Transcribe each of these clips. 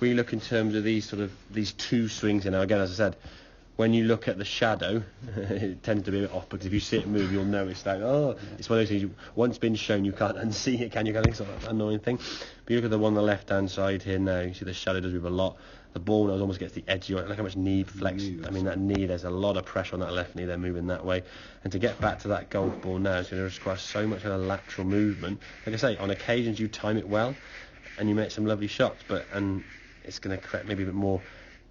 if we look in terms of these two swings here now, again, as I said, when you look at the shadow, it tends to be a bit off, because if you see it move, you'll know it's like, oh, it's one of those things, once been shown, you can't unsee it, can you? It's sort of an annoying thing. But you look at the one on the left-hand side here now, you see the shadow does move a lot. The ball nose almost gets the edge of your, look how much knee flex. I mean, that knee, there's a lot of pressure on that left knee, they're moving that way. And to get back to that golf ball now, it's going to require so much of a lateral movement. Like I say, on occasions you time it well, and you make some lovely shots, and it's going to create maybe a bit more,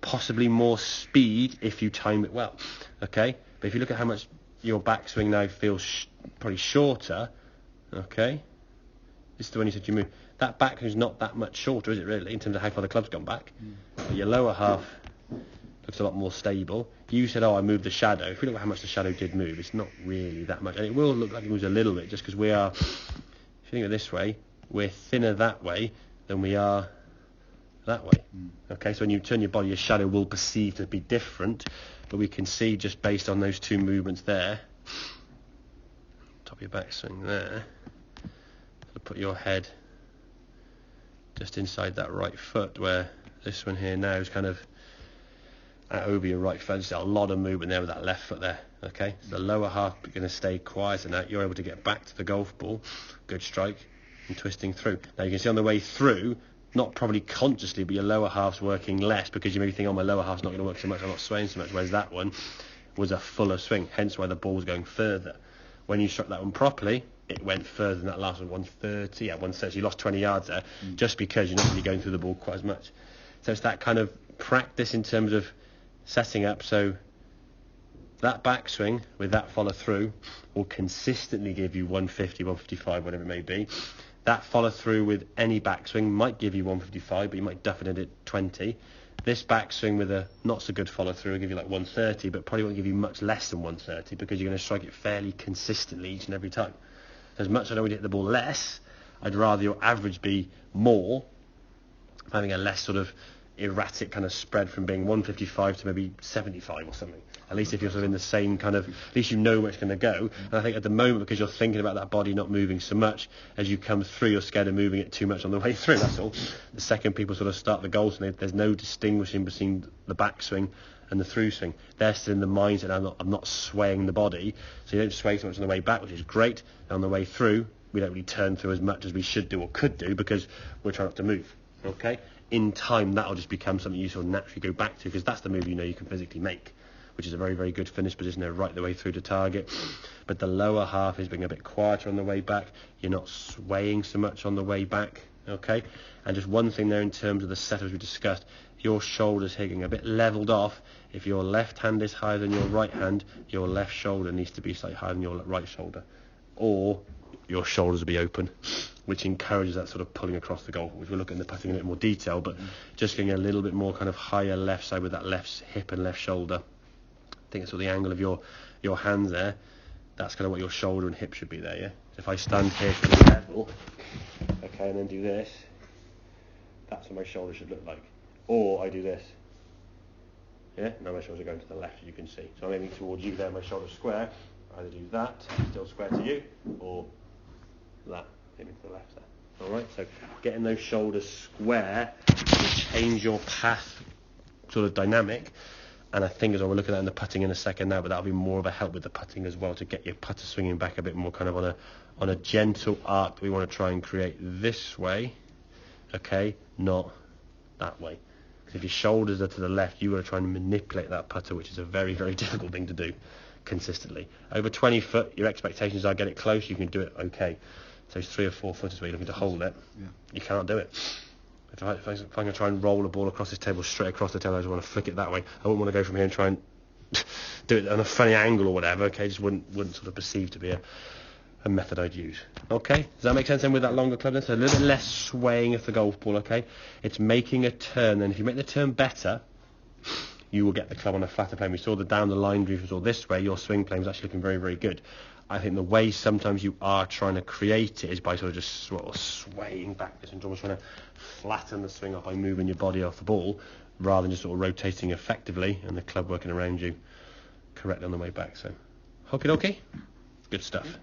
possibly more speed if you time it well, okay? But if you look at how much your backswing now feels probably shorter, okay? This is the one you said you move. That backswing is not that much shorter, is it really, in terms of how far the club's gone back? But your lower half looks a lot more stable. You said, oh, I moved the shadow. If you look at how much the shadow did move, it's not really that much. And it will look like it moves a little bit, just because we are, if you think of it this way, we're thinner that way than we are that way. Okay, so when you turn your body, your shadow will perceive to be different, but we can see just based on those two movements there, top of your backswing there, so put your head just inside that right foot, where this one here now is kind of over your right foot. There's a lot of movement there with that left foot there. Okay, so the lower half is going to stay quiet, and that you're able to get back to the golf ball, good strike, and twisting through. Now you can see on the way through, not probably consciously, but your lower half's working less, because you maybe think, oh, my lower half's not going to work so much, I'm not swaying so much, whereas that one was a fuller swing, hence why the ball was going further. When you struck that one properly, it went further than that last one, 130, yeah, 130, you lost 20 yards there, just because you're not really going through the ball quite as much. So it's that kind of practice in terms of setting up, so that backswing with that follow through will consistently give you 150, 155, whatever it may be. That follow through with any backswing might give you 155, but you might duff it at 20. This backswing with a not so good follow through will give you like 130, but probably won't give you much less than 130, because you're going to strike it fairly consistently each and every time. As much as I don't want to hit the ball less, I'd rather your average be more, having a less sort of erratic kind of spread from being 155 to maybe 75 or something. At least if you're sort of in the same kind of, at least you know where it's going to go. And I think at the moment, because you're thinking about that body not moving so much, as you come through, you're scared of moving it too much on the way through, that's all. The second people sort of start the goals, and there's no distinguishing between the backswing and the through swing. They're still in the mindset, I'm not swaying the body, so you don't sway so much on the way back, which is great. And on the way through, we don't really turn through as much as we should do or could do, because we're trying not to move, okay? In time, that'll just become something you sort of naturally go back to, because that's the move you know you can physically make, which is a very, very good finish position there, right the way through to target. But the lower half is being a bit quieter on the way back. You're not swaying so much on the way back, okay? And just one thing there in terms of the setup as we discussed, your shoulders hitting a bit levelled off. If your left hand is higher than your right hand, your left shoulder needs to be slightly higher than your right shoulder, or your shoulders will be open, which encourages that sort of pulling across the goal, which we'll look at in the putting in a bit more detail, but just getting a little bit more kind of higher left side with that left hip and left shoulder. I think it's sort of the angle of your hands there. That's kind of what your shoulder and hip should be there, yeah? So if I stand here for the level, okay, and then do this, that's what my shoulder should look like. Or I do this, yeah? Now my shoulders are going to the left, as you can see. So I'm aiming towards you there, my shoulder's square. Either do that, still square to you, or that, aiming to the left there. All right, so getting those shoulders square will change your path sort of dynamic. And I think as well, we're looking at in the putting in a second now, but that'll be more of a help with the putting as well, to get your putter swinging back a bit more kind of on a gentle arc that we want to try and create this way, okay, not that way. Because if your shoulders are to the left, you want to try and manipulate that putter, which is a very, very difficult thing to do consistently. Over 20 foot, your expectations are get it close, you can do it okay. So 3 or 4 footers where you're looking to hold it, you can't do it. If I'm going to try and roll a ball across this table, straight across the table, I just want to flick it that way. I wouldn't want to go from here and try and do it on a funny angle or whatever, okay? Just wouldn't sort of perceive to be a method I'd use. Okay, does that make sense then with that longer club then? So a little bit less swaying of the golf ball, okay? It's making a turn, and if you make the turn better, you will get the club on a flatter plane. We saw the down the line view was all this way, your swing plane was actually looking very, very good. I think the way sometimes you are trying to create it is by sort of just sort of swaying backwards and almost trying to flatten the swing up by moving your body off the ball, rather than just sort of rotating effectively and the club working around you correctly on the way back. So, okie dokie, good stuff.